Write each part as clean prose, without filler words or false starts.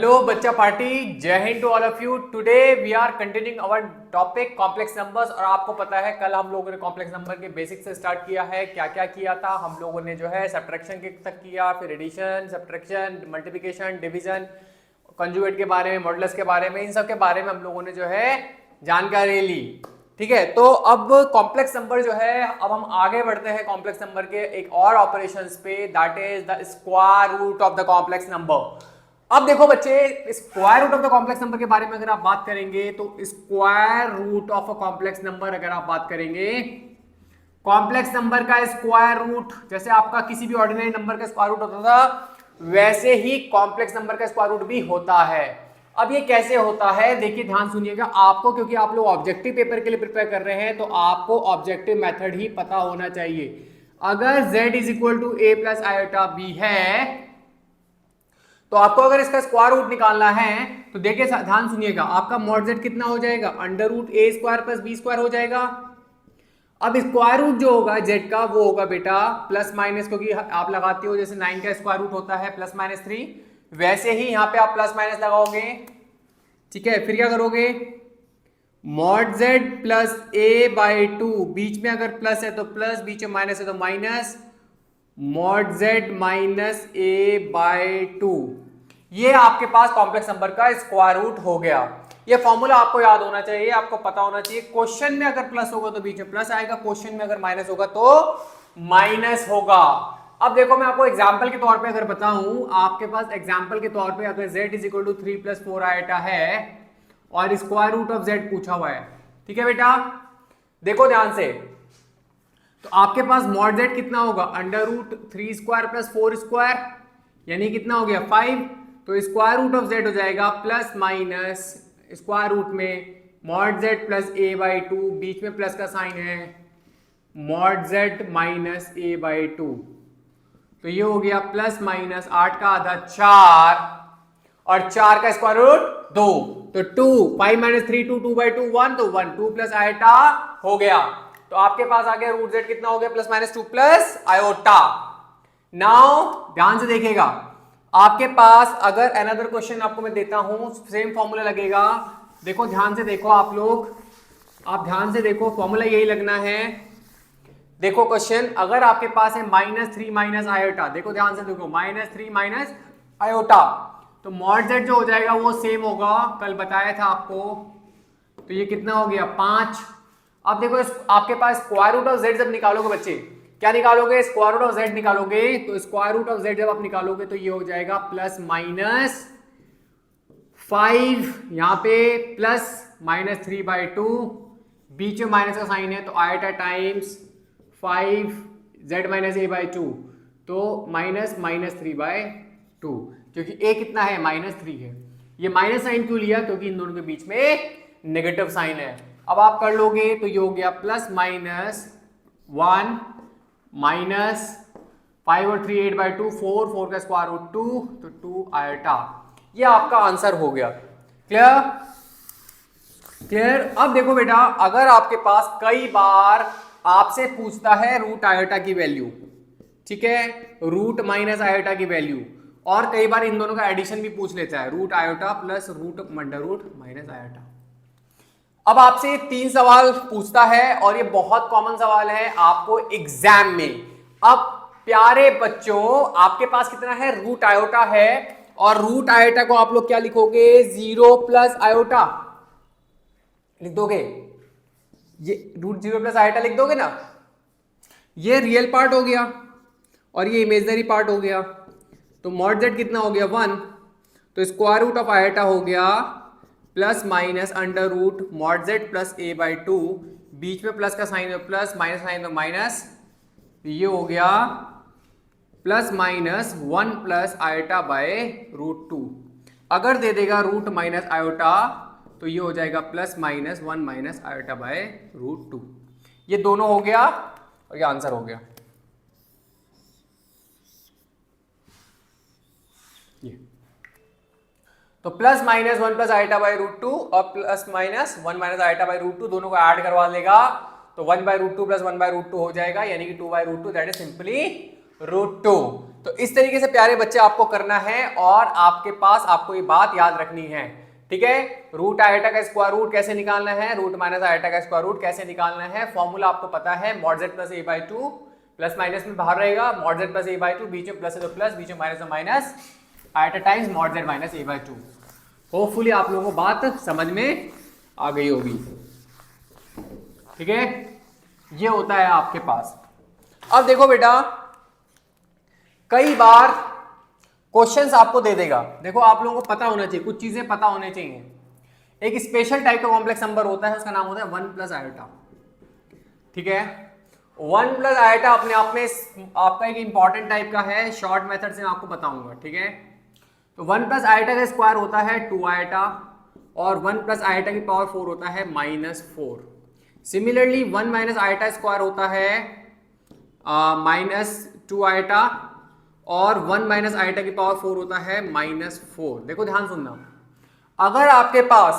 Hello बच्चा party, जय हिंद to all of you. Today we are continuing our topic complex numbers. और आपको पता है कल हम लोगों ने कॉम्प्लेक्स नंबर के बेसिक से स्टार्ट किया है। क्या क्या किया था हम लोगों ने, जो है सब्ट्रैक्शन के तक किया, फिर addition, subtraction, multiplication, division, conjugate के बारे में, मॉडुलस के बारे में, इन सब के बारे में हम लोगों ने जो है जानकारी ली। ठीक है, तो अब कॉम्प्लेक्स नंबर जो है, अब हम आगे बढ़ते हैं कॉम्प्लेक्स नंबर के एक और ऑपरेशंस पे, that is the square root of the complex number. अब देखो बच्चे, square root of the complex number के बारे में अगर आप बात करेंगे तो square root of a complex number अगर आप बात करेंगे, कॉम्प्लेक्स नंबर का स्क्वायर रूट, जैसे आपका किसी भी ऑर्डिनरी नंबर का स्क्वायर रूट होता था, वैसे ही कॉम्प्लेक्स नंबर का स्क्वायर रूट भी होता है। अब ये कैसे होता है, देखिए ध्यान सुनिएगा आपको, क्योंकि आप लोग ऑब्जेक्टिव पेपर के लिए प्रिपेयर कर रहे हैं तो आपको ऑब्जेक्टिव मेथड ही पता होना चाहिए। अगर z is equal to a plus iota b है तो आपको अगर इसका स्क्वायर रूट निकालना है तो देखिए ध्यान सुनिएगा, आपका मॉड z कितना हो जाएगा, अंडर रूट ए स्क्वायर प्लस बी स्क्वायर हो जाएगा। अब स्क्वायर रूट जो होगा z का वो होगा बेटा प्लस माइनस, क्योंकि आप लगाते हो जैसे 9 का स्क्वायर रूट होता है प्लस माइनस 3, वैसे ही यहां पे आप प्लस माइनस लगाओगे। ठीक है, फिर क्या करोगे, mod z plus a by 2, बीच में अगर प्लस है तो प्लस, बीच में माइनस है तो minus, mod z minus A by 2, ये आपके पास कॉम्प्लेक्स नंबर का स्क्वायर रूट हो गया। ये फॉर्मूला आपको याद होना चाहिए, आपको पता होना चाहिए। क्वेश्चन में अगर प्लस होगा तो बीच में प्लस आएगा, क्वेश्चन में अगर माइनस होगा तो माइनस होगा। अब देखो मैं आपको एग्जांपल के तौर पे अगर बताऊं, आपके पास एग्जांपल के तौर पे अगर z is equal to 3 plus 4 iota है और स्क्वायर रूट ऑफ z पूछा हुआ है, ठीक है बेटा, देखो ध्यान से, तो आपके पास मॉड z कितना होगा, under root 3 square plus 4 square, यानी कितना हो गया 5, तो स्क्वायर रूट ऑफ z हो जाएगा प्लस माइनस स्क्वायर रूट में mod z plus a by 2, बीच में प्लस का साइन है, mod z minus A by 2, तो ये हो गया प्लस माइनस 8 का आधा 4 और 4 का स्क्वायर रूट 2, तो 2, 5 माइनस 3 2, 2 बाई 2 1, तो 1, 2 प्लस आयोटा हो गया। तो आपके पास आ गया रूट z कितना हो गया, plus minus 2 plus iota. Now ध्यान से देखिएगा, आपके पास अगर अनदर क्वेश्चन आपको मैं देता हूं, सेम फॉर्मूला लगेगा। देखो ध्यान से देखो आप लोग, आप ध्यान से देखो, फॉर्मूला यही लगना है। देखो क्वेश्चन, अगर आपके पास है -3 माइनस आयोटा, देखो ध्यान से देखो, -3 माइनस आयोटा, तो मॉड z जो हो जाएगा वो सेम होगा, कल बताया था आपको, तो ये कितना हो गया 5। अब देखो आपके पास स्क्वायर रूट ऑफ z जब निकालोगे बच्चे, क्या निकालोगे, स्क्वायर रूट ऑफ z निकालोगे, तो स्क्वायर रूट ऑफ z जब आप निकालोगे तो ये हो जाएगा प्लस माइनस 5, यहां पे प्लस माइनस 3 बाई 2, बीच में माइनस का साइन है तो iota times 5 z minus A by 2, तो माइनस माइनस 3 बाई 2, क्योंकि a कितना है -3 है। ये माइनस साइन क्यों लिया, क्योंकि इन दोनों के बीच में नेगेटिव साइन है। अब आप कर लोगे तो ये हो गया प्लस माइनस 1 माइनस 5 और 3 8 बाई 2, 4, 4 का स्क्वायर रूट 2, तो 2 आयोटा, ये आपका आंसर हो गया। Clear clear. अब देखो बेटा, अगर आपके पास कई बार आपसे पूछता है रूट आयोटा की वैल्यू, ठीक है, रूट माइनस आयोटा की वैल्यू, और कई बार इन दोनों का एडिशन भी पूछ लेता है, root iota plus root under root minus iota. अब आपसे ये 3 सवाल पूछता है और ये बहुत कॉमन सवाल है आपको एग्जाम में। अब प्यारे बच्चों, आपके पास कितना है, रूट आयोटा है, और रूट आयोटा को आप लोग क्या लिखोगे, 0 प्लस आयोटा लिख दोगे, ये रूट 0 प्लस आयोटा लिख दोगे ना, ये रियल पार्ट हो गया और ये इमेजिनरी पार्ट हो गया, तो मॉड z कितना हो गया 1, तो स्क्वायर रूट ऑफ आयोटा हो गया plus minus under root mod z plus a by 2, बीच में प्लस का साइन है प्लस, माइनस साइन तो माइनस, ये हो गया plus minus 1 plus iota by root 2। अगर दे देगा रूट माइनस आयोटा तो ये हो जाएगा plus minus 1 minus iota by root 2। ये दोनों हो गया और ये आंसर हो गया। ये तो plus minus 1 plus iota by root 2 और plus minus 1 minus iota by root 2 दोनों को ऐड करवा लेगा तो 1 by root 2 plus 1 by root 2 हो जाएगा, यानी कि 2 by root 2, that is simply √2। तो इस तरीके से प्यारे बच्चे आपको करना है और आपके पास आपको ये बात याद रखनी है, ठीक है। रूट आयोटा का स्क्वायर रूट कैसे निकालना है, रूट माइनस आयोटा का स्क्वायर रूट कैसे निकालना है, फॉर्मूला आपको पता है, mod z plus a/2, plus minus में बाहर रहेगा, मॉड z प्लस a/2, बीच में प्लस है तो प्लस, बीच में माइनस तो minus, iota times mod z minus a/2। Hopefully आप लोगों को बात समझ में आ गई होगी, ठीक है। ये होता है आपके पास। अब देखो बेटा, कई बार क्वेश्चंस आपको दे देगा, देखो आप लोगों को पता होना चाहिए, कुछ चीजें पता होने चाहिए। एक स्पेशल टाइप का कॉम्प्लेक्स नंबर होता है, उसका नाम होता है 1 प्लस आयोटा, ठीक है। 1 प्लस आयोटा अपने आप में आपका एक इंपॉर्टेंट टाइप का है, शॉर्ट मेथड से मैं आपको बताऊंगा, ठीक है। तो 1 प्लस आयोटा का स्क्वायर होता है 2 आयोटा और 1 प्लस आयोटा की पावर 4 होता है -4। सिमिलरली 1 माइनस आयोटा स्क्वायर होता है -2 आयोटा और 1 माइनस आयोटा की पावर 4 होता है -4। देखो ध्यान सुनना, अगर आपके पास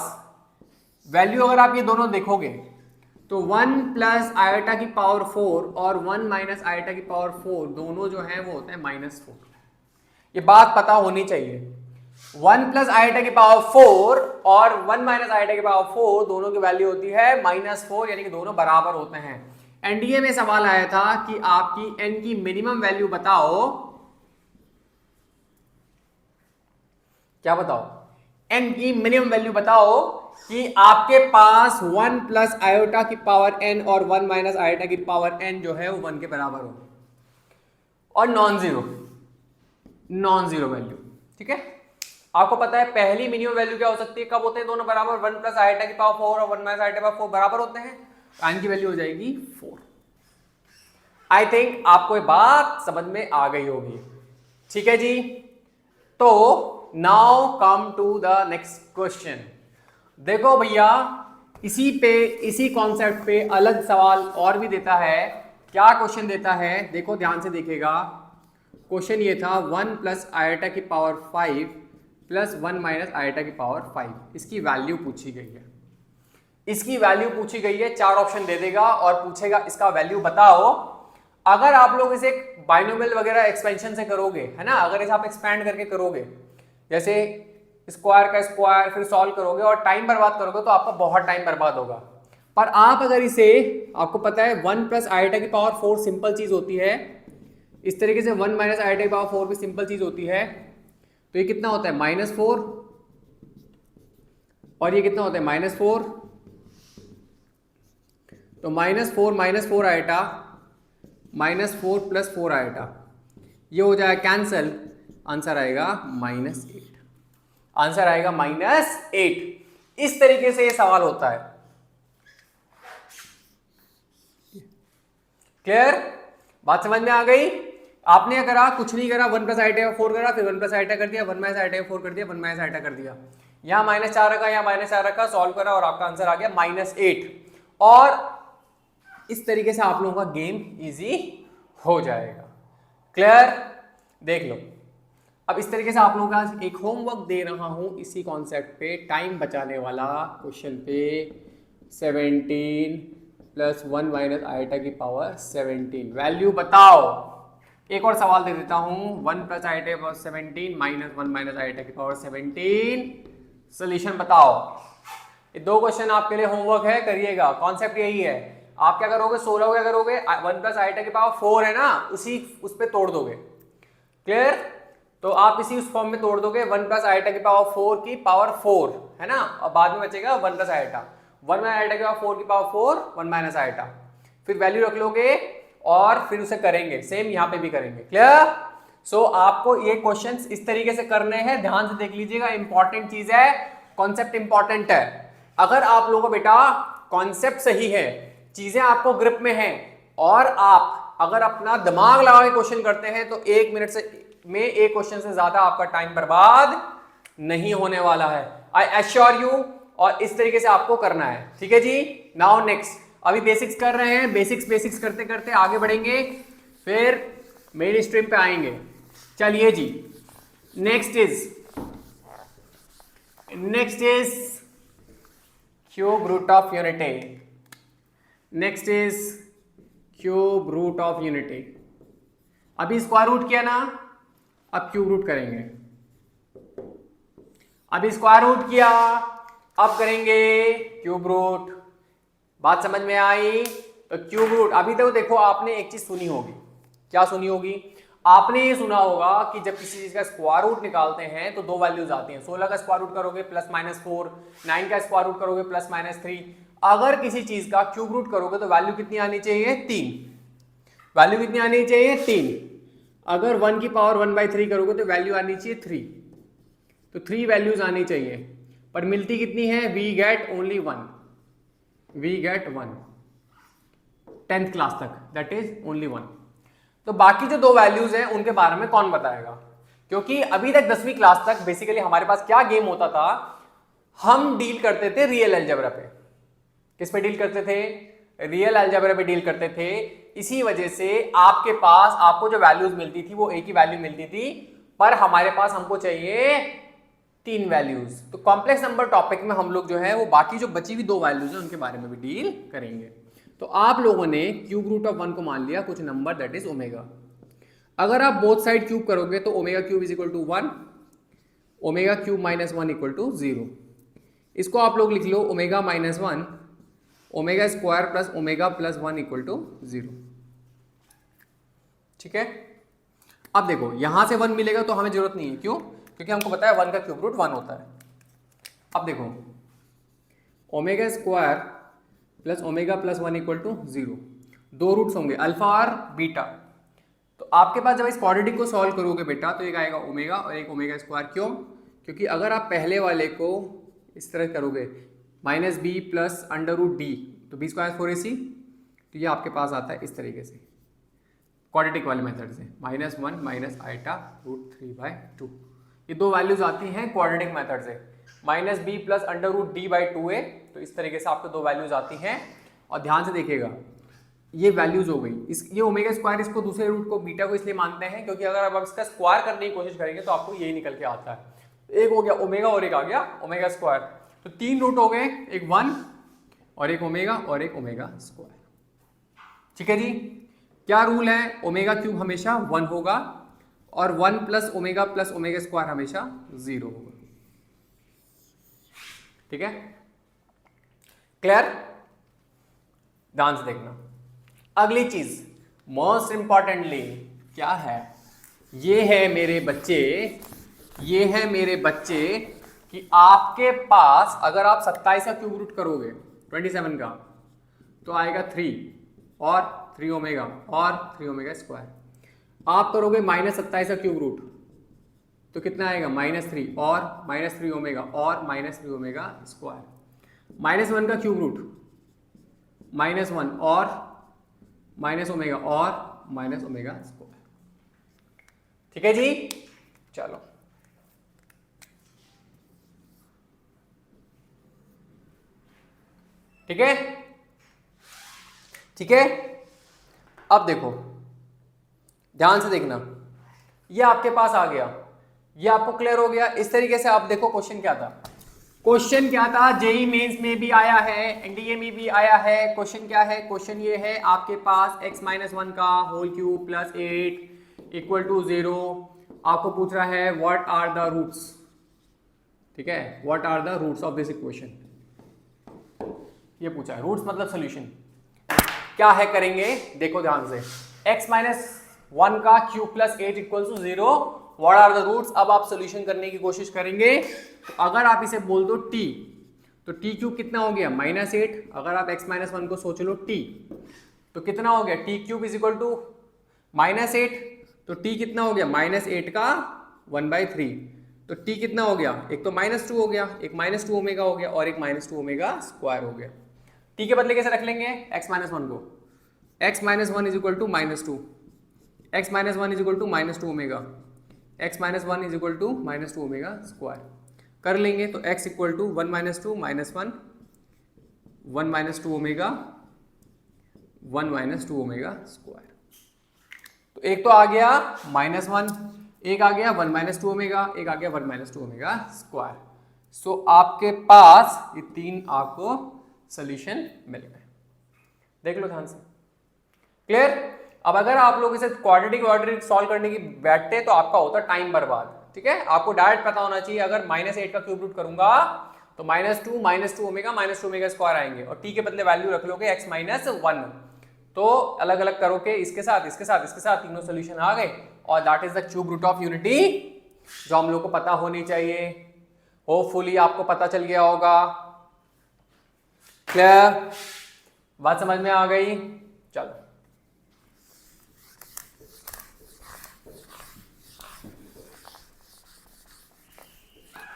वैल्यू अगर आप ये दोनों देखोगे तो 1 प्लस आयोटा की पावर 4 और 1 माइनस आयोटा की पावर 4 दोनों जो है वो होते हैं -4। ये बात पता होनी चाहिए। 1 प्लस आयोटा की पावर 4 और 1 माइनस आयोटा की पावर 4 दोनों की वैल्यू होती है -4, यानी कि दोनों बराबर होते हैं। एनडीए में सवाल आया था कि आपकी n की मिनिमम वैल्यू बताओ, क्या बताओ, n की मिनिमम वैल्यू बताओ कि आपके पास 1 प्लस आयोटा की पावर n और 1 माइनस आयोटा की पावर n जो है वो 1 के बराबर हो और नॉन जीरो वैल्यू, ठीक है। आपको पता है पहली मिनिमम वैल्यू क्या हो सकती है, कब होते हैं दोनों बराबर, 1 प्लस आयोटा की पावर 4 और 1 माइनस आयोटा की पावर 4 बराबर होते हैं, n की वैल्यू हो जाएगी 4। आई थिंक आपको ये बात समझ में आ गई होगी, ठीक है जी। तो now come to the next question. देखो भैया, इसी कॉन्सेप्ट पे अलग सवाल और भी देता है। क्या क्वेश्चन देता है, देखो ध्यान से देखिएगा। क्वेश्चन ये था 1 प्लस आयोटा की पावर 5 प्लस 1 माइनस आयोटा की पावर 5, इसकी वैल्यू पूछी गई है। इसकी वैल्यू पूछी गई है, 4 ऑप्शन दे देगा और पूछेगा इसका वैल्यू बताओ। अगर आप लोग इसे बाइनोमियल वगैरह एक्सपेंशन से करोगे, है ना, अगर इसे आप एक्सपेंड करके करोगे, जैसे स्क्वायर का स्क्वायर फिर सॉल्व करोगे और टाइम बर्बाद करोगे तो आपका बहुत टाइम बर्बाद होगा। पर आप अगर इसे, आपको पता है 1 प्लस आयोटा की पावर 4 सिंपल चीज होती है, इस तरीके से 1 माइनस आयोटा की पावर 4 भी सिंपल चीज होती है। तो ये कितना होता है -4 और ये कितना होता है -4। तो -4 आयोटा -4 प्लस 4 आयोटा, ये हो जाएगा कैंसल, आंसर आएगा -8। आंसर आएगा -8। इस तरीके से ये सवाल होता है। क्लियर, बात समझ में आ गई। आपने क्या करा, कुछ नहीं करा, 1 प्लस आयोटा 4 करा, फिर 1 प्लस आयोटा कर दिया, 1 माइनस आयोटा 4 कर दिया, 1 माइनस आयोटा कर दिया, यहां -4 रखा, यहां -4 रखा, सॉल्व करा और आपका आंसर आ गया -8। और इस तरीके से आप लोगों का गेम इजी हो जाएगा। क्लियर, देख लो। अब इस तरीके से आप लोगों का एक होमवर्क दे रहा हूं इसी कॉन्सेप्ट पे, टाइम बचाने वाला क्वेश्चन पे, 17 प्लस 1 माइनस आयोटा की पावर 17, वैल्यू बताओ। एक और सवाल दे देता हूं, 1 प्लस आयोटा की पावर 17 माइनस 1 माइनस आयोटा की पावर 17, सोल्यूशन बताओ। ये 2 क्वेश्चन आपके लिए होमवर्क है, करिएगा। कॉन्सेप्ट यही है, आप क्या करोगे, 16 क्या करोगे, 1 प्लस आयोटा की पावर 4 है ना, उस पे तोड़ दोगे। क्लियर, तो आप इसी उस फॉर्म में तोड़ दोगे, 1 प्लस आयोटा की पावर 4 की पावर 4, है ना, और बाद में बचेगा 1 प्लस आयोटा, 1 माइनस आयोटा की पावर 4 की पावर 4, 1 माइनस आयोटा, फिर वैल्यू रख लोगे और फिर उसे करेंगे, सेम यहां पे भी करेंगे। क्लियर, सो आपको ये क्वेश्चंस इस तरीके से करने हैं, ध्यान से देख लीजिएगा, इंपॉर्टेंट चीज है, कॉन्सेप्ट इंपॉर्टेंट है। अगर आप लोगों को बेटा कॉन्सेप्ट सही है, चीजें आपको ग्रिप में हैं और आप अगर अपना दिमाग लगा के क्वेश्चन करते हैं तो 1 मिनट में एक क्वेश्चन से ज्यादा आपका टाइम बर्बाद नहीं होने वाला है, आई एश्योर यू। और इस तरीके से आपको करना है, ठीक है जी। नाउ नेक्स्ट, अभी बेसिक्स कर रहे हैं, बेसिक्स करते करते आगे बढ़ेंगे, फिर मेन स्ट्रीम पे आएंगे। चलिए जी, next is cube root of unity. Next is cube root of unity. अभी स्क्वायर रूट किया ना, अब क्यूब रूट करेंगे। अभी स्क्वायर रूट किया, अब करेंगे क्यूब रूट। बात समझ में आई? तो क्यूब रूट, अभी तो देखो आपने एक चीज सुनी होगी। क्या सुनी होगी? आपने ये सुना होगा कि जब किसी चीज का स्क्वायर रूट निकालते हैं तो दो वैल्यूज आती हैं। 16 का स्क्वायर रूट करोगे प्लस माइनस 4, 9 का स्क्वायर रूट करोगे प्लस माइनस 3। अगर किसी चीज का क्यूब रूट करोगे तो वैल्यू कितनी आनी चाहिए? 3। वैल्यू कितनी आनी चाहिए? 3। अगर 1 की पावर 1/3 करोगे तो वैल्यू आनी चाहिए 3। तो 3 वैल्यूज आनी चाहिए, पर मिलती कितनी है? We get only 1। We get 1 10th class तक, दैट इज ओनली 1। तो बाकी जो दो वैल्यूज हैं उनके बारे में कौन बताएगा? क्योंकि अभी तक 10वीं क्लास तक बेसिकली हमारे पास क्या गेम होता था, हम डील करते थे रियल अलजेब्रा पे। किस पे डील करते थे? रियल अलजेब्रा पे डील करते थे। इसी वजह से आपके पास आपको जो वैल्यूज मिलती थी वो एक ही वैल्यू मिलती थी, पर हमारे पास हमको चाहिए 3 वैल्यूज। तो कॉम्प्लेक्स नंबर टॉपिक में हम लोग जो है वो बाकी जो बची हुई दो वैल्यूज हैं उनके बारे में भी डील करेंगे। तो आप लोगों ने क्यूब रूट ऑफ 1 को मान लिया कुछ नंबर दैट इज ओमेगा। अगर आप बोथ साइड क्यूब करोगे तो omega cube is equal to 1, omega cube minus 1 equal to 0। इसको आप लोग लिख लो omega minus 1 omega square plus omega plus 1 equal to 0। ठीक है, अब देखो यहां से 1 मिलेगा तो हमें जरूरत नहीं है। क्यों? क्योंकि हमको पता है 1 का क्यूब रूट 1 होता है। अब देखो omega square plus omega plus 1 equal to 0, दो रूट्स होंगे अल्फा और बीटा। तो आपके पास जब इस क्वाड्रेटिक को सॉल्व करोगे बेटा तो एक आएगा ओमेगा और एक ओमेगा स्क्वायर। क्यों? क्योंकि अगर आप पहले वाले को इस तरह करोगे minus b plus under root d, तो बी स्क्वायर 4ac, तो ये आपके पास आता है इस तरीके से क्वाड्रेटिक वाले मेथड से, -1 माइनस आइटा रूट 3/2। ये दो वैल्यूज आती हैं क्वाड्रेटिक मेथड से, minus b plus under root d by 2a। तो इस तरीके से आपको दो वैल्यूज आती हैं। और ध्यान से देखिएगा ये वैल्यूज हो गई, इस ये ओमेगा स्क्वायर, इसको दूसरे रूट को बीटा को इसलिए मानते हैं क्योंकि अगर आप इसका स्क्वायर करने की कोशिश करेंगे तो आपको यही निकल के आता है। एक हो गया ओमेगा और एक आ गया ओमेगा स्क्वायर। तो 3 रूट हो गए, एक 1 और एक ओमेगा और एक ओमेगा स्क्वायर। ठीक है जी, क्या रूल है? ओमेगा क्यूब हमेशा 1 होगा और 1 प्लस ओमेगा स्क्वायर हमेशा 0 होगा। ठीक है, क्लियर? ध्यान से देखना। अगली चीज मोस्ट इंपॉर्टेंटली क्या है? ये है मेरे बच्चे, ये है मेरे बच्चे कि आपके पास अगर आप 27 का क्यूब रूट करोगे 27 का तो आएगा 3 और 3 ओमेगा और 3 ओमेगा स्क्वायर। आप करोगे -27 का क्यूब रूट तो कितना आएगा? -3 और -3 ओमेगा और -3 ओमेगा स्क्वायर। -1 का क्यूब रूट -1 और माइनस ओमेगा और माइनस ओमेगा स्क्वायर। ठीक है जी, चलो ठीक है, ठीक है। अब देखो ध्यान से देखना, ये आपके पास आ गया, ये आपको क्लियर हो गया। इस तरीके से आप देखो क्वेश्चन क्या था। क्वेश्चन क्या था? जेई मेंस में भी आया है, एनडीए में भी आया है। क्वेश्चन क्या है? क्वेश्चन ये है आपके पास x-1 का whole cube plus 8 equal to 0। आपको पूछ रहा है व्हाट आर द रूट्स। ठीक है, what are the roots of this equation, ये पूछा है। रूट्स मतलब सोल्यूशन क्या है, करेंगे देखो ध्यान से। x-1 का cube plus 8 equal to 0, what are the roots. अब आप सोल्यूशन करने की कोशिश करेंगे। तो अगर आप इसे बोल दो t, तो t क्यूब कितना हो गया? -8। अगर आप x-1 को सोच लो t, तो कितना हो गया? t cube is equal to -8, तो t कितना हो गया? -8 का 1/3। तो t कितना हो गया? एक तो -2 हो गया, एक -2 ओमेगा हो गया और एक -2 ओमेगा स्क्वायर हो गया। t के बदले कैसे रख लेंगे x-1 को? x-1 is equal to -2, x-1 is equal to -2 omega, x-1 is equal to -2 omega square कर लेंगे। तो x equal to 1 - 2 -1 1 - 2 omega 1 - 2 omega square. तो एक तो आ गया -1, एक आ गया 1 - 2 ओमेगा, एक आ गया 1 - 2 ओमेगा स्क्वायर। सो आपके पास ये 3 आपको सोल्यूशन मिल गए। देख लो ध्यान से, क्लियर? अब अगर आप लोग इसे क्वाड्रेटिक सॉल्व करने की बैठते तो आपका होता टाइम बर्बाद, ठीक है। आपको डायरेक्ट पता होना चाहिए, अगर -8 का क्यूब रूट करूंगा तो -2 ओमेगा स्क्वायर आएंगे और टी के बदले वैल्यू रख लोगे x -1, तो अलग अलग करो के इसके साथ तीनों सोल्यूशन आ गए और that is the cube root of unity, जो हम लोग को पता होनी चाहिए। होपफुली आपको पता चल गया होगा। क्लियर, बात समझ में आ गई। चलो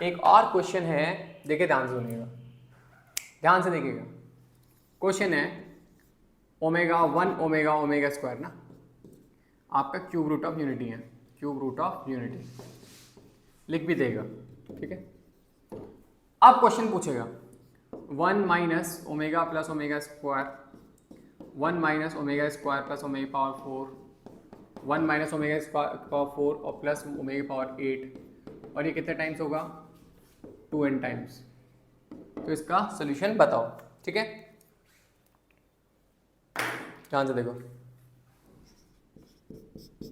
एक और क्वेश्चन है, देखिए ध्यान से सुनिएगा, ध्यान से देखिएगा। क्वेश्चन है ओमेगा स्क्वायर ना, आपका क्यूब रूट ऑफ यूनिटी है, क्यूब रूट ऑफ यूनिटी लिख भी देगा, ठीक है। अब क्वेश्चन पूछेगा 1 minus omega plus omega square, 1 minus omega square plus omega power 4, 1 minus omega square power 4 और प्लस ओमेगा पावर 8, और ये कितने टाइम्स होगा 2n टाइम्स। तो इसका सोल्यूशन बताओ, ठीक है। ध्यान से देखो,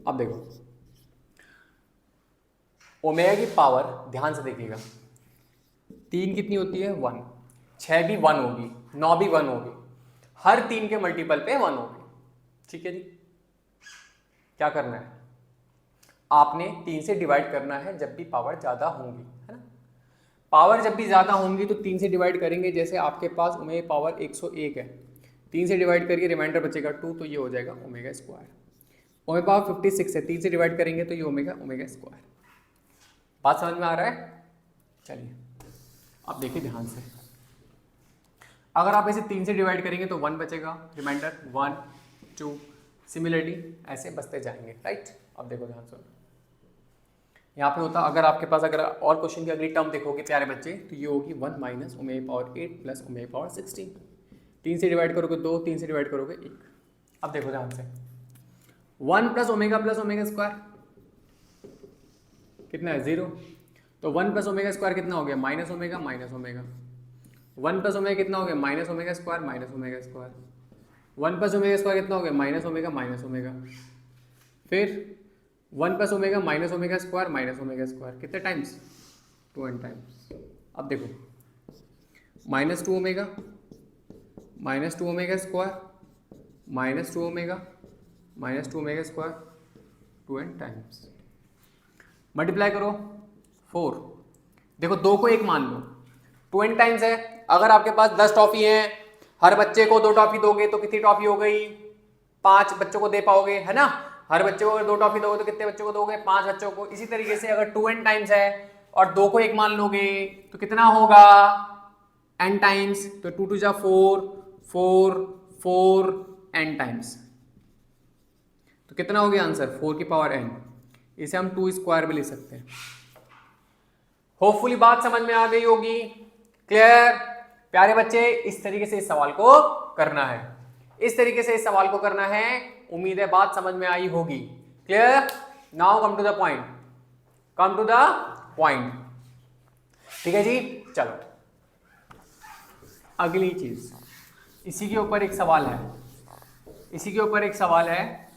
अब देखो ओमेगा की पावर, ध्यान से देखिएगा, 3 कितनी होती है 1, 6 भी 1 होगी, 9 भी 1 होगी, हर 3 के मल्टीपल पे 1 होगी, ठीक है जी। क्या करना है, आपने 3 से डिवाइड करना है जब भी पावर ज्यादा होंगी, है ना। पावर जब भी ज्यादा होंगी तो 3 से डिवाइड करेंगे, जैसे आपके पास ओमेगा पावर 101 है, 3 से डिवाइड करके रिमाइंडर बचेगा 2, तो ये हो जाएगा ओमेगा स्क्वायर। ओमेगा पावर 56 है, 3 से डिवाइड करेंगे तो ये ओमेगा स्क्वायर। बात समझ में आ रहा है। चलिए अब देखिए ध्यान से, अगर आप इसे 3 से डिवाइड करेंगे तो 1 बचेगा, रिमाइंडर 1 2, सिमिलरली ऐसे बचते जाएंगे, राइट। अब देखो ध्यान से, यहाँ पे होता, अगर आपके पास अगर और क्वेश्चन की अगली टर्म देखोगे प्यारे बच्चे, तो ये होगी 1 minus omega power 8 plus omega power 16। 3 से डिवाइड करोगे 2, 3 से डिवाइड करोगे 1। अब देखो ध्यान से, 1 प्लस ओमेगा स्क्वायर कितना है 0, तो 1 प्लस ओमेगा स्क्वायर कितना हो गया माइनस ओमेगा 1 प्लस ओमेगा कितना हो गया minus omega square 1 plus omega square कितना हो गया माइनस ओमेगा, फिर 1 प्लस ओमेगा स्क्वायर कितने टाइम्स 2n टाइम्स। अब देखो -2 omega square -2 omega square 2n times, multiply करो 4, देखो 2 को 1 मान लो, 2n टाइम्स है। अगर आपके पास 10 टॉफी हैं, हर बच्चे को 2 टॉफी दोगे तो कितनी टॉफी हो गई, 5 बच्चों को दे पाओगे, है ना। हर बच्चे को अगर 2 टॉफी दोगे तो कितने बच्चों को दोगे, 5 बच्चों को। इसी तरीके से अगर 2n टाइम्स है और 2 को 1 मान लोगे तो कितना होगा n टाइम्स, तो 2 2 जा 4 n टाइम्स, तो कितना हो गया आंसर 4 की पावर n। इसे हम 2 स्क्वायर भी लिख सकते हैं। होपफुली बात समझ में आ गई होगी। क्लियर प्यारे बच्चे, इस तरीके से इस सवाल को करना है, इस तरीके से इस सवाल को करना है। उम्मीद है बात समझ में आई होगी। Clear, now come to the point, come to the point, ठीक है जी। चलो अगली चीज, इसी के ऊपर एक सवाल है, इसी के ऊपर एक सवाल है।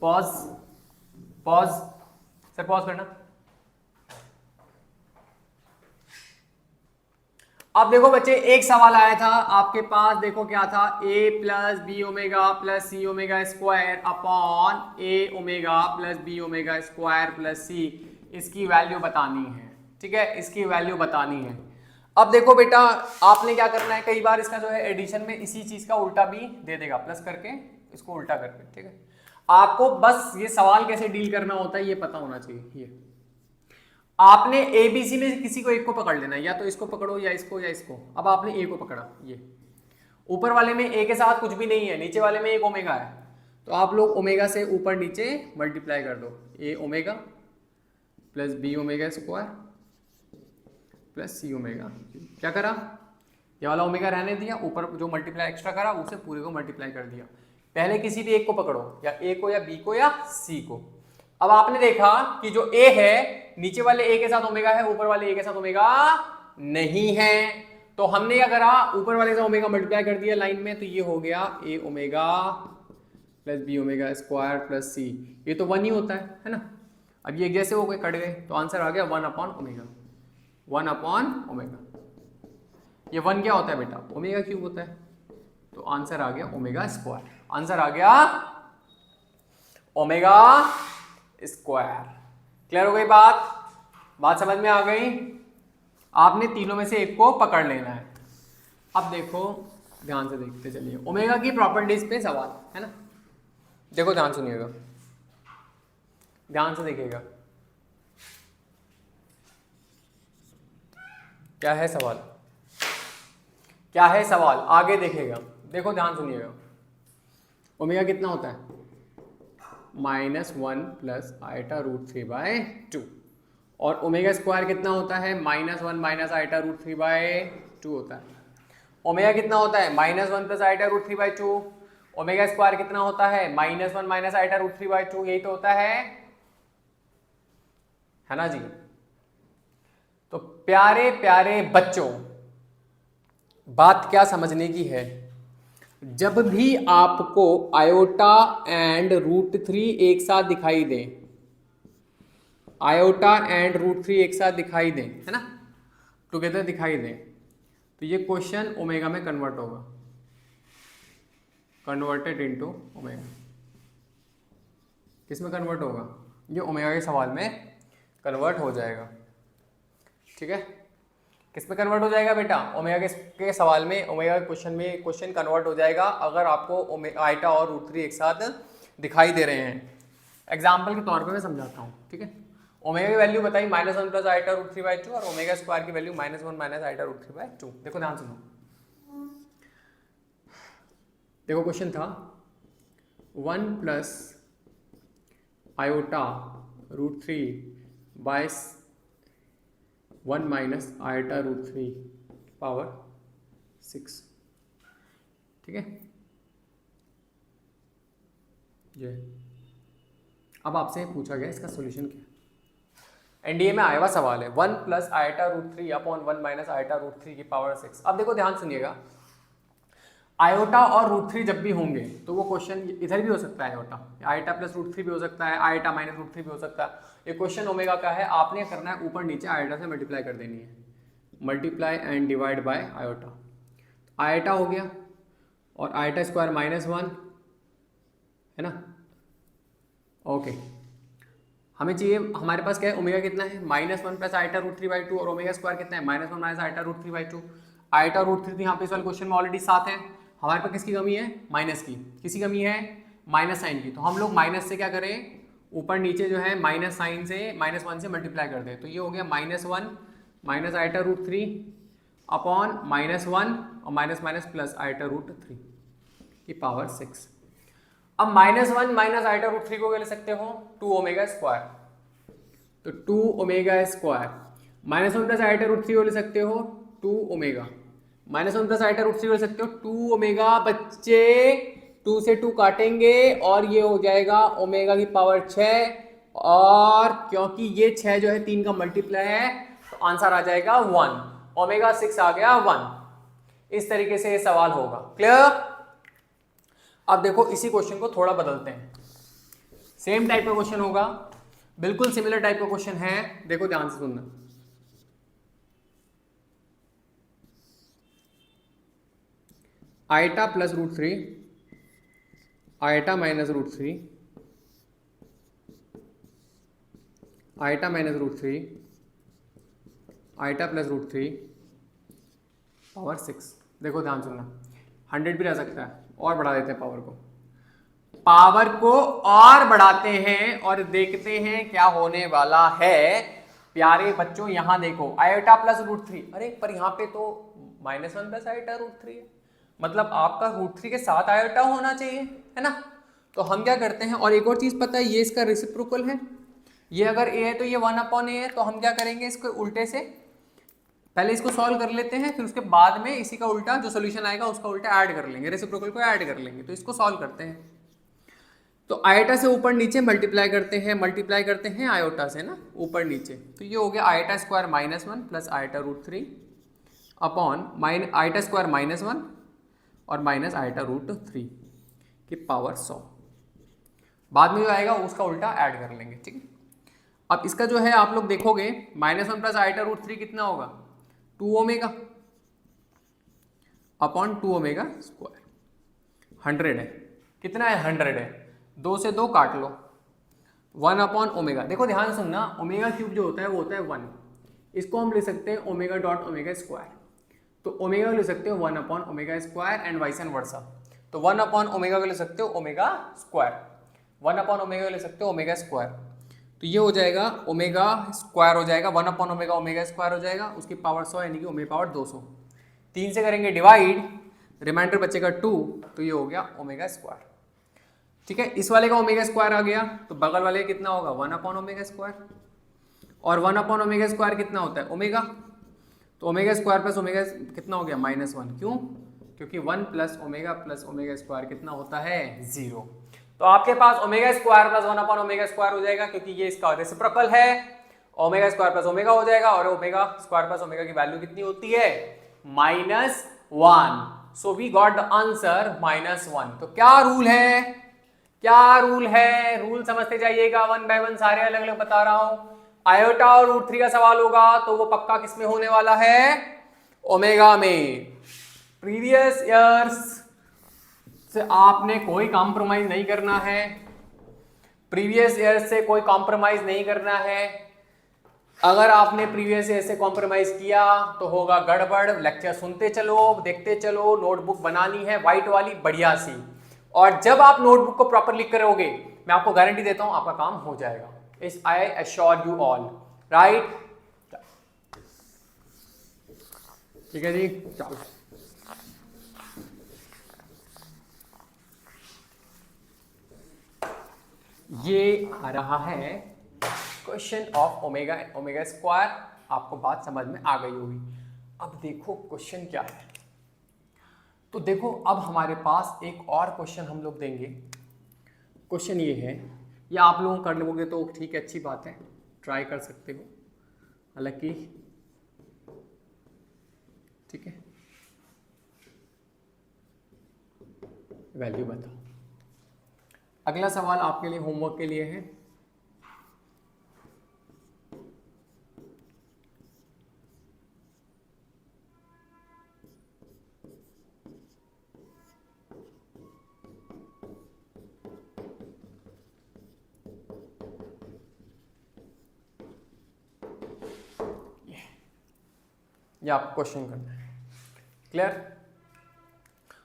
पॉज सर, पॉज करना। अब देखो बच्चे, एक सवाल आया था आपके पास, देखो क्या था, a plus B omega plus C omega square upon A omega plus B omega square plus C, इसकी वैल्यू बतानी है, ठीक है, इसकी वैल्यू बतानी है। अब देखो बेटा, आपने क्या करना है, कई बार इसका जो है एडिशन में इसी चीज का उल्टा भी दे देगा, प्लस करके इसको उल्टा करके, ठीक है। आपको बस ये सवाल कैसे डील करना होता है ये पता होना चाहिए। ये आपने एबीसी में किसी को एक को पकड़ लेना है, या तो इसको पकड़ो या इसको या इसको। अब आपने ए को पकड़ा, ये ऊपर वाले में ए के साथ कुछ भी नहीं है, नीचे वाले में एक ओमेगा है, तो आप लोग ओमेगा से ऊपर नीचे मल्टीप्लाई कर दो, A omega plus B omega square plus C omega. क्या करा, ये वाला ओमेगा रहने दिया, ऊपर जो मल्टीप्लाई एक्स्ट्रा करा उसे पूरे को मल्टीप्लाई कर दिया। पहले किसी भी एक को पकड़ो, या ए को या बी को या सी को। अब आपने देखा कि जो ए है, नीचे वाले ए के साथ ओमेगा है, ऊपर वाले ए के साथ ओमेगा नहीं है, तो हमने क्या करा, ऊपर वाले से ओमेगा मल्टीप्लाई कर दिया लाइन में, तो ये हो गया A omega plus B omega square plus C, ये तो 1 ही होता है ना। अब ये जैसे हो गए कट गए तो आंसर आ गया 1 अपॉन ओमेगा, 1 अपॉन ओमेगा। ये 1 क्या होता है बेटा, ओमेगा क्यूब होता है, तो आंसर आ गया ओमेगा स्क्वायर, आंसर आ गया ओमेगा स्क्वायर। क्लियर हो गई बात समझ में आ गई। आपने तीनों में से एक को पकड़ लेना है। अब देखो ध्यान से देखते चलिए, ओमेगा की प्रॉपर्टीज पे सवाल है ना, देखो ध्यान सुनिएगा, ध्यान से देखिएगा क्या है सवाल, क्या है सवाल, आगे देखेगा, देखो ध्यान सुनिएगा। ओमेगा कितना होता है, -1 प्लस आइटा रूट 3/2, और ओमेगा स्क्वायर कितना होता है, -1 माइनस आइटा रूट 3/2 होता है। ओमेगा कितना होता है, -1 plus iota root 3/2, omega square कितना होता है, -1 माइनस आइटा रूट 3/2, यही तो होता है ना जी। तो प्यारे प्यारे बच्चों, बात क्या समझने की है, जब भी आपको आयोटा एंड रूट 3 एक साथ दिखाई दे, आयोटा एंड रूट 3 एक साथ दिखाई दे, है ना, टुगेदर दिखाई दे, तो ये क्वेश्चन ओमेगा में कन्वर्ट होगा, कन्वर्टेड इनटू ओमेगा। किस में कन्वर्ट होगा, ये ओमेगा के सवाल में कन्वर्ट हो जाएगा। ठीक है, किस में कन्वर्ट हो जाएगा बेटा, ओमेगा के सवाल में, ओमेगा के क्वेश्चन में क्वेश्चन कन्वर्ट हो जाएगा अगर आपको आइटा और रूट 3 एक साथ दिखाई दे रहे हैं। एग्जाम्पल के तौर पे मैं समझाता हूँ। ठीक है, ओमेगा की वैल्यू बताई -1 प्लस आइटा रूट 3/2 और ओमेगा स्क्वायर की वैल्यू -1 माइनस आइटा रूट 3/2। देखो ध्यान सुनो, देखो क्वेश्चन था 1 plus iota root 3/1 minus iota root 3/6। ठीक है, ये अब आपसे पूछा गया इसका सॉल्यूशन क्या, एनडीए में आया हुआ सवाल है 1 plus iota root 3 upon 1 minus iota root 3/6। अब देखो ध्यान सुनिएगा, आयोटा और रूट 3 जब भी होंगे तो वो क्वेश्चन इधर भी हो सकता है, आयोटा प्लस रूट 3 भी हो सकता है, आयोटा माइनस रूट 3 भी हो सकता है। ये क्वेश्चन ओमेगा का है, आपने करना है ऊपर नीचे आयोटा से मल्टीप्लाई कर देनी है, multiply and divide by iota. Iota हो गया और आयोटा स्क्वायर -1 है ना। ओके, हमें चाहिए, हमारे पास क्या है, ओमेगा कितना है, -1 प्लस आयोटा रूट 3/2 और ओमेगा स्क्वायर कितना है, -1 minus iota root 3/2। Iota root 3 यहाँ पे इस वाले क्वेश्चन में ऑलरेडी 7 है, हमारे पास किसकी कमी है, माइनस की, किसी कमी है, माइनस साइन की, तो हम लोग माइनस से क्या करें, ऊपर नीचे जो है माइनस साइन से -1 से मल्टीप्लाई कर दें, तो ये हो गया -1 माइनस आयोटा रूट 3 अपॉन -1 और minus minus plus iota root 3 की पावर 6। अब -1 माइनस आयोटा रूट 3 को क्या ले सकते हो, 2 ओमेगा स्क्वायर, तो 2 omega square, -1 plus iota root 3 को ले सकते हो 2 ओमेगा, -1 प्लस आयोटा रूट 3 को ले सकते हो 2 ओमेगा। बच्चे 2 से 2 काटेंगे और ये हो जाएगा ओमेगा की पावर 6, और क्योंकि ये 6 जो है 3 का मल्टीप्लाई है तो आंसर आ जाएगा 1, ओमेगा 6 आ गया 1। इस तरीके से ये सवाल होगा। क्लियर। अब देखो इसी क्वेश्चन को थोड़ा बदलते हैं, सेम टाइप का क्वेश्चन होगा, बिल्कुल सिमिलर टाइप का क्वेश्चन है, देखो ध्यान से सुनना। Iota plus root 3, iota minus root 3, iota minus root 3, iota plus root 3 power 6। देखो ध्यान सुनना, 100 भी रह सकता है, और बढ़ा देते हैं पावर को, पावर को और बढ़ाते हैं और देखते हैं क्या होने वाला है। प्यारे बच्चों यहां देखो, आयोटा प्लस रूट 3, अरे पर यहाँ पे तो -1 प्लस आयोटा रूट 3 है, मतलब आपका रूट 3 के साथ आयोटा होना चाहिए, है ना। तो हम क्या करते हैं, और एक और चीज पता है, ये इसका रेसिप्रोकल है, ये अगर a है तो ये 1/a है, तो हम क्या करेंगे, इसको उल्टे से पहले इसको सॉल्व कर लेते हैं, फिर उसके बाद में इसी का उल्टा जो सोल्यूशन आएगा उसका उल्टा ऐड कर लेंगे, रेसिप्रोकल को ऐड कर लेंगे। तो इसको सॉल्व करते हैं, तो आयोटा से ऊपर नीचे मल्टीप्लाई करते हैं आयोटा से ना ऊपर नीचे, तो ये हो गया iota square -1 plus iota root 3 upon iota square -1 और माइनस आयोटा रूट 3 की पावर 100। बाद में जो आएगा उसका उल्टा ऐड कर लेंगे, ठीक है। अब इसका जो है आप लोग देखोगे -1 प्लस आईटा रूट 3 कितना होगा 2 ओमेगा अपॉन 2 ओमेगा स्क्वायर। 100 है, कितना है 100 है, 2 से 2 काट लो, 1 अपॉन ओमेगा। देखो ध्यान से सुनना, ओमेगा क्यूब जो होता है वो होता है 1, इसको हम ले सकते हैं ओमेगा डॉट ओमेगा स्क्वायर। तो ओमेगा को ले सकते हो 1 upon omega square and vice and versa. तो 1 अपॉन ओमेगा को ले सकते हो ओमेगा स्क्वायर, 1 अपॉन ओमेगा को ले सकते हो ओमेगा स्क्वायर। तो ये हो जाएगा ओमेगा स्क्वायर हो जाएगा 1 अपॉन ओमेगा ओमेगा स्क्वायर हो जाएगा, उसकी पावर 100 यानी कि ओमेगा पावर 200। 3 से करेंगे डिवाइड, रिमाइंडर बचेगा 2, तो ये हो गया ओमेगा स्क्वायर, ठीक है। इस वाले का ओमेगा स्क्वायर आ गया, तो बगल वाले कितना होगा 1 अपॉन ओमेगा स्क्वायर, और 1 अपॉन ओमेगा स्क्वायर कितना होता है ओमेगा, तो ओमेगा स्क्वायर प्लस ओमेगा कितना हो गया -1, क्यों, क्योंकि 1 प्लस ओमेगा स्क्वायर कितना होता है 0। तो आपके पास omega square plus 1 upon omega square हो जाएगा, क्योंकि ये इसका रेसिप्रोकल है, ओमेगा स्क्वायर प्लस ओमेगा हो जाएगा, और ओमेगा स्क्वायर प्लस ओमेगा की वैल्यू कितनी होती है -1। So we got the answer -1। तो क्या रूल है, क्या रूल है, रूल समझते जाइएगा, 1 बाय 1 सारे अलग अलग बता रहा हूं। आयोटा और रूट 3 का सवाल होगा तो वो पक्का किसमें होने वाला है ओमेगा में। प्रीवियस ईयर्स से आपने कोई कॉम्प्रोमाइज नहीं करना है, प्रीवियस ईयर से कोई कॉम्प्रोमाइज नहीं करना है। अगर आपने प्रीवियस ईयर से कॉम्प्रोमाइज किया तो होगा गड़बड़। लेक्चर सुनते चलो, देखते चलो, नोटबुक बनानी है व्हाइट वाली बढ़िया सी, और जब आप नोटबुक को प्रॉपर लिख करोगे मैं आपको गारंटी देता हूं आपका काम हो जाएगा। इस I assure you all, right. ठीक है जी, चलो ये आ रहा है question of omega omega square. आपको बात समझ में आ गई होगी। अब देखो क्वेश्चन क्या है, तो देखो अब हमारे पास एक और क्वेश्चन हम लोग देंगे। क्वेश्चन ये है, या आप लोग कर लोगे तो ठीक है, अच्छी बात है, ट्राई कर सकते हो, हालांकि ठीक है। वैल्यू बताओ। अगला सवाल आपके लिए होमवर्क के लिए है। ये आपको क्वेश्चन करना है, क्लियर।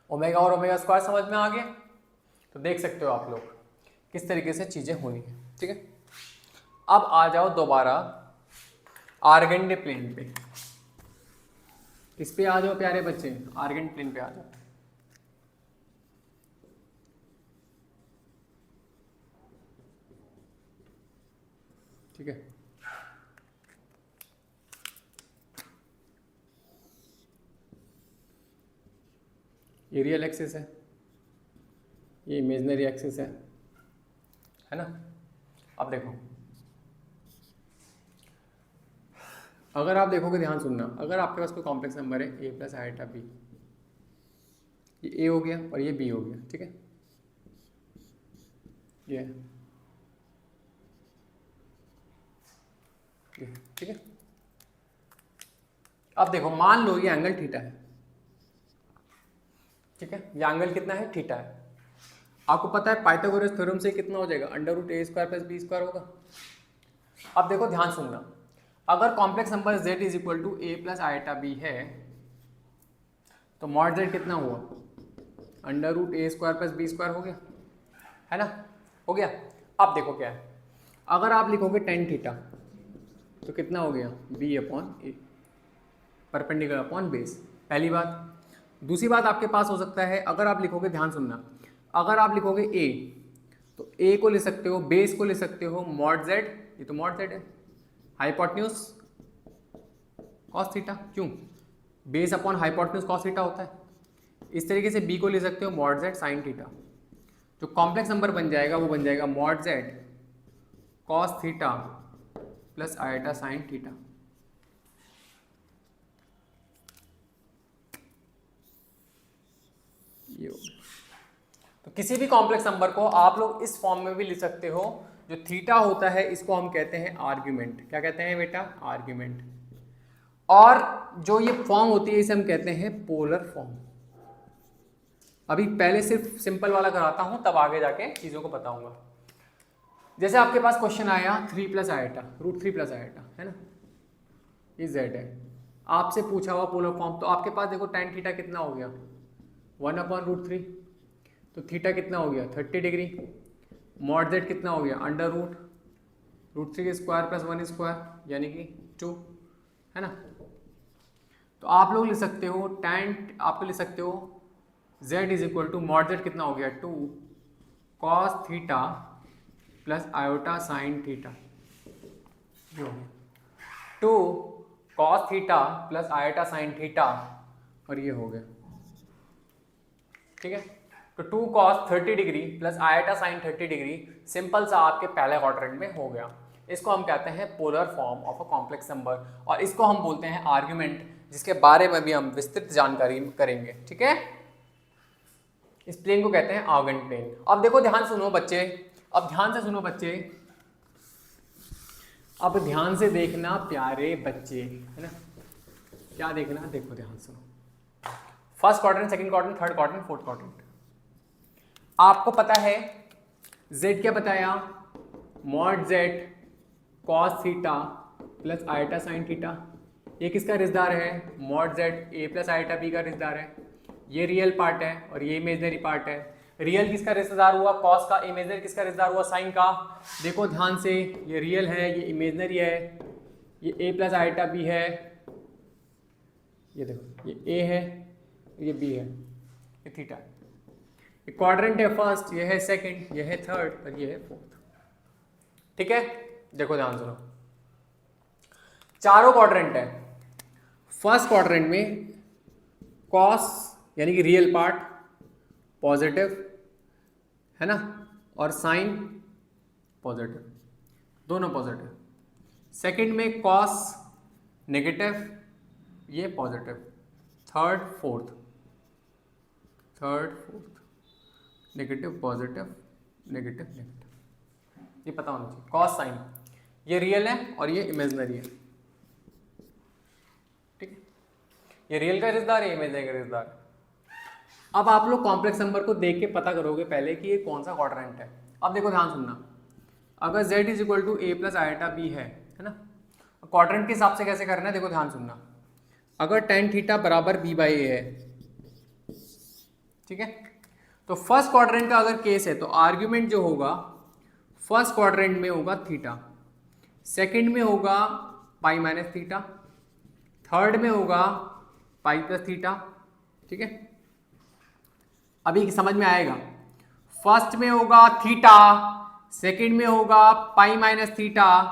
ओमेगा और ओमेगा स्क्वायर समझ में आ गए, तो देख सकते हो आप लोग किस तरीके से चीजें होनी है, ठीक है। अब आ जाओ दोबारा आर्गेंडे प्लेन पे। किस पे आ जाओ प्यारे बच्चे, आर्गेंड प्लेन पे आ जाओ। ठीक है, ये रियल एक्सिस है, ये इमेजिनरी एक्सिस है ना। अब देखो, अगर आप देखोगे, ध्यान सुनना, अगर आपके पास कोई कॉम्प्लेक्स नंबर है a प्लस आईटा बी, ये a हो गया और ये b हो गया, ठीक है, ये ठीक है। अब देखो, मान लो ये एंगल थीटा है, ठीक है, ये एंगल कितना है थीटा है। आपको पता है पाइथागोरस थ्योरम से कितना हो जाएगा √a² प्लस b² होगा। अब देखो ध्यान सुनना, अगर complex number z is equal to a plus iota b है, तो मॉड z कितना हुआ √a² प्लस b² हो गया, है ना, हो गया। अब देखो क्या है, अगर आप लिखोगे tan थीटा तो कितना हो गया b/a, परपेंडिकुलर अपॉन बेस, पहली बात। दूसरी बात आपके पास हो सकता है, अगर आप लिखोगे, ध्यान सुनना, अगर आप लिखोगे a, तो a को ले सकते हो, बेस को ले सकते हो मॉड z, ये तो मॉड z है, हाइपोटेन्यूज कॉस थीटा, क्यों, base upon hypotenuse cos theta होता है। इस तरीके से b को ले सकते हो मॉड z साइन थीटा। जो कॉम्प्लेक्स नंबर बन जाएगा वो बन जाएगा mod z cos theta plus iota sine theta. ये हो गया। तो किसी भी कॉम्प्लेक्स नंबर को आप लोग इस फॉर्म में भी लिख सकते हो। जो थीटा होता है इसको हम कहते हैं आर्ग्यूमेंट। क्या कहते हैं बेटा? आर्ग्यूमेंट। और जो ये फॉर्म होती है इसे हम कहते हैं पोलर फॉर्म। अभी पहले सिर्फ सिंपल वाला कराता हूं, तब आगे जाके चीजों को बताऊंगा। जैसे आपके पास क्वेश्चन आया 3 प्लस आयटा, √3 प्लस आयटा, है ना, ये z है। आपसे पूछा हुआ पोलर फॉर्म, तो आपके पास देखो tan थीटा कितना हो गया 1/√3, तो थीटा कितना हो गया 30 डिग्री। मॉड z कितना हो गया √3 के स्क्वायर प्लस 1 स्क्वायर यानी कि 2, है ना। तो आप लोग लिख सकते हो आप लिख सकते हो z is equal to mod z कितना हो गया 2 cos theta plus iota sine theta, 2 cos theta plus iota sine theta, और ये हो गया, ठीक है। तो 2 cos 30 degree plus iota sign 30 degree simple सा आपके पहले क्वाड्रेंट में हो गया। इसको हम कहते हैं polar form of a complex number, और इसको हम बोलते हैं आर्ग्यूमेंट, जिसके बारे में भी हम विस्तृत जानकारी करेंगे, ठीक है। इस प्लेन को कहते हैं आर्गन प्लेन। अब देखो ध्यान सुनो बच्चे, अब ध्यान से सुनो बच्चे, अब ध्यान से देखना प्यारे बच्चे, है ना। क्या देखना? देखो ध्यान सुनो, first quadrant, second quadrant, third quadrant, fourth quadrant. आपको पता है z क्या बताया? Mod z cos theta plus eta sign theta. ये किसका रिश्तेदार है? Mod z a plus iota b का रिश्तेदार है। ये रियल पार्ट है और ये इमेजनरी पार्ट है। रियल किसका रिश्तेदार हुआ? कॉस का। इमेजनरी किसका रिश्तेदार हुआ? साइन का। देखो ध्यान से, ये रियल है, ये इमेजनरी है, ये a प्लस आयटा b है, ये देखो ये a है, ये b है, ये थीटा है। ये क्वाड्रेंट है फर्स्ट, ये है सेकंड, ये है थर्ड और ये है फोर्थ, ठीक है। देखो ध्यान सुनो, चारों क्वाड्रेंट है। फर्स्ट क्वाड्रेंट में कॉस यानी कि रियल पार्ट पॉजिटिव, है ना, और साइन पॉजिटिव, दोनों पॉजिटिव। सेकंड में कॉस नेगेटिव, ये positive. Third fourth negative positive negative negative, ये पता होना चाहिए। कॉस साइन, ये रियल है और ये इमेजिनरी है, ठीक है। ये रियल का रिश्तेदार है, इमेजिनरी का रिश्तेदार है। अब आप लोग कॉम्प्लेक्स नंबर को देख के पता करोगे पहले कि ये कौन सा क्वाड्रेंट है। अब देखो ध्यान सुनना, अगर z is equal to a plus iota b है ना, क्वाड्रेंट के हिसाब से कैसे करना है देखो ध्यान सुनना। अगर tan थीटा बराबर b बाई a है, ठीक है, तो फर्स्ट क्वाड्रेंट का अगर केस है तो आर्ग्यूमेंट जो होगा फर्स्ट क्वाड्रेंट में होगा थीटा, सेकंड में होगा पाई माइनस थीटा, थर्ड में होगा पाई प्लस थीटा, ठीक है। अभी समझ में आएगा, फर्स्ट में होगा थीटा, सेकंड में होगा पाई माइनस थीटा,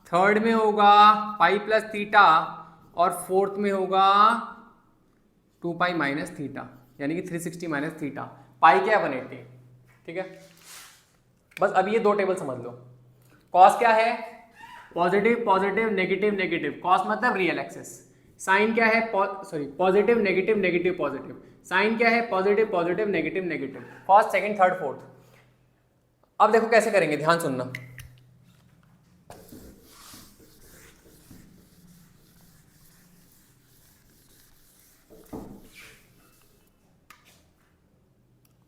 थर्ड में होगा पाई प्लस थीटा और फोर्थ में होगा 2 पाई माइनस थीटा यानी कि 360 माइनस थीटा। पाई क्या है 180, ठीक है। बस अभी ये दो टेबल समझ लो। कॉस क्या है? Positive positive negative negative, cos मतलब रियल एक्सिस। साइन क्या है? Positive negative negative positive. Sine क्या है? Positive positive negative negative. First second third fourth. अब देखो कैसे करेंगे, ध्यान सुनना।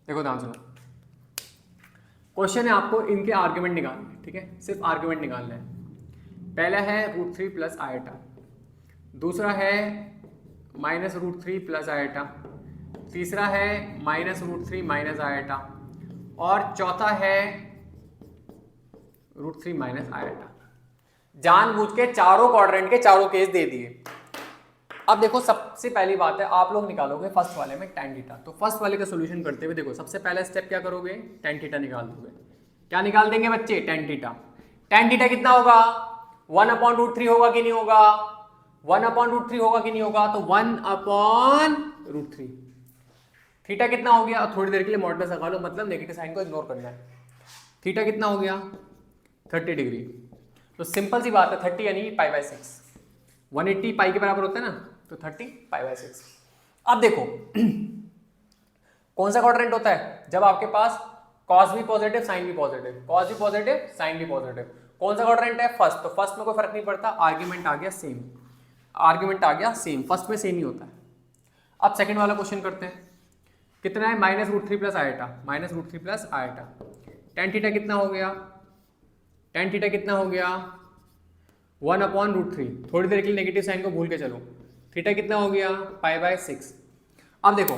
देखो ध्यान सुनो, क्वेश्चन है आपको इनके आर्ग्यूमेंट निकालने, ठीक है, सिर्फ आर्ग्यूमेंट निकालना है। पहला है √3 प्लस आयटा, दूसरा है -√3 प्लस आयटा, तीसरा है -√3 माइनस आयटा और चौथा है √3 माइनस आयटा। जानबूझ के चारों क्वाड्रेंट के चारों केस दे दिए। अब देखो सबसे पहली बात है, आप लोग निकालोगे फर्स्ट वाले में tan थीटा। तो फर्स्ट वाले का सॉल्यूशन करते हुए देखो, सबसे पहला स्टेप क्या करोगे? tan थीटा निकाल दोगे। क्या निकाल देंगे बच्चे? tan theta. tan थीटा कितना होगा? 1/√3 होगा कि नहीं होगा? 1/√3 होगा कि नहीं होगा? तो 1/√3। थीटा कितना हो गया? थोड़ी देर के लिए मॉडुलस लगा लो, मतलब नेगेटिव साइन को इग्नोर करना है। थीटा कितना हो गया? 30 डिग्री। तो सिंपल सी बात है, 30 यानी π/6। 180 पाई के बराबर होता है ना, तो 30 π/6। अब देखो कौन सा क्वाड्रेंट होता है? जब आपके पास कॉस भी पॉजिटिव साइन भी पॉजिटिव, कॉस भी पॉजिटिव साइन भी पॉजिटिव। कौन सा क्वाड्रेंट है? फर्स्ट। तो फर्स्ट में कोई फर्क नहीं पड़ता, आर्ग्यूमेंट आ गया सेम, आर्ग्यूमेंट आ गया सेम, फर्स्ट में सेम ही होता है। अब सेकंड वाला क्वेश्चन करते हैं। कितना है? -√3 plus eta, -√3 plus eta. Tan theta कितना हो गया? टेन थीटा कितना हो गया? 1/√3। थोड़ी देर के लिए नेगेटिव साइन को भूल के चलो। थीटा कितना हो गया? π/6। अब देखो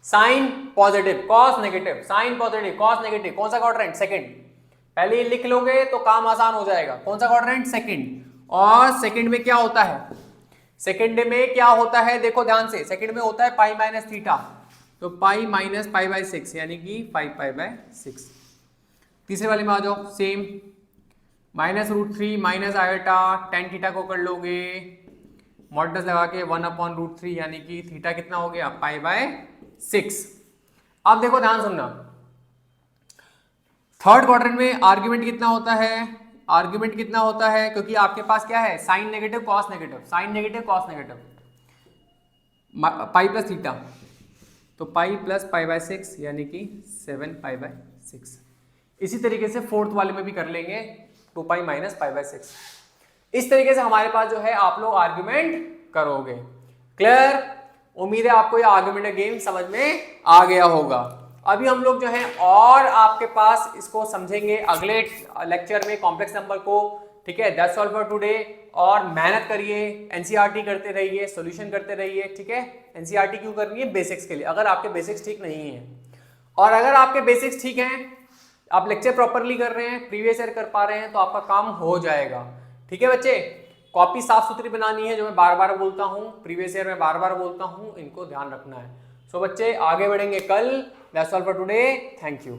sine positive cos negative, sine positive cos negative, कौन सा क्वाड्रेंट? सेकंड। पहले ही लिख लोगे तो काम आसान हो जाएगा। कौन सा क्वाड्रेंट? सेकंड। और सेकंड में क्या होता है? सेकंड में क्या होता है देखो ध्यान से, सेकंड में होता है पाई माइनस थीटा, तो पाई माइनस π/6 यानी कि 5π/6। तीसरे वाले में आ जाओ, same -√3 minus iota, tan theta को कर लोगे मॉडल्स लगा के 1/√3 यानी कि थीटा कितना हो गया? π/6। अब देखो ध्यान सुनना, थर्ड क्वाड्रेंट में आर्ग्यूमेंट कितना होता है? आर्ग्यूमेंट कितना होता है? क्योंकि आपके पास क्या है? Sine negative cos negative, sine negative cos negative, pi plus theta, तो पाई प्लस π/6 यानी कि 7π/6। इसी तरीके से फोर्थ वाले में भी कर लेंगे 2π माइनस π/6। इस तरीके से हमारे पास जो है आप लोग आर्ग्यूमेंट करोगे। क्लियर? उम्मीद है आपको ये आर्ग्यूमेंट गेम समझ में आ गया होगा। अभी हम लोग जो है और आपके पास इसको समझेंगे अगले लेक्चर में कॉम्प्लेक्स नंबर को। ठीक है, दैट्स ऑल फॉर टुडे। और मेहनत करिए, एनसीईआरटी करते रहिए, सॉल्यूशन करते रहिए। ठीक है, एनसीईआरटी क्यों करनी है? बेसिक्स के लिए, अगर आपके बेसिक्स ठीक नहीं है। और अगर आपके बेसिक्स ठीक हैं, आप लेक्चर प्रॉपरली कर रहे हैं, प्रीवियस ईयर कर पा रहे हैं, तो आपका काम हो जाएगा। ठीक है बच्चे, कॉपी साफ सुथरी बनानी है, जो मैं बार बार बोलता हूँ, प्रीवियस ईयर में बार बार बोलता हूँ, इनको ध्यान रखना है। सो बच्चे आगे बढ़ेंगे कल। That's all for today, thank you.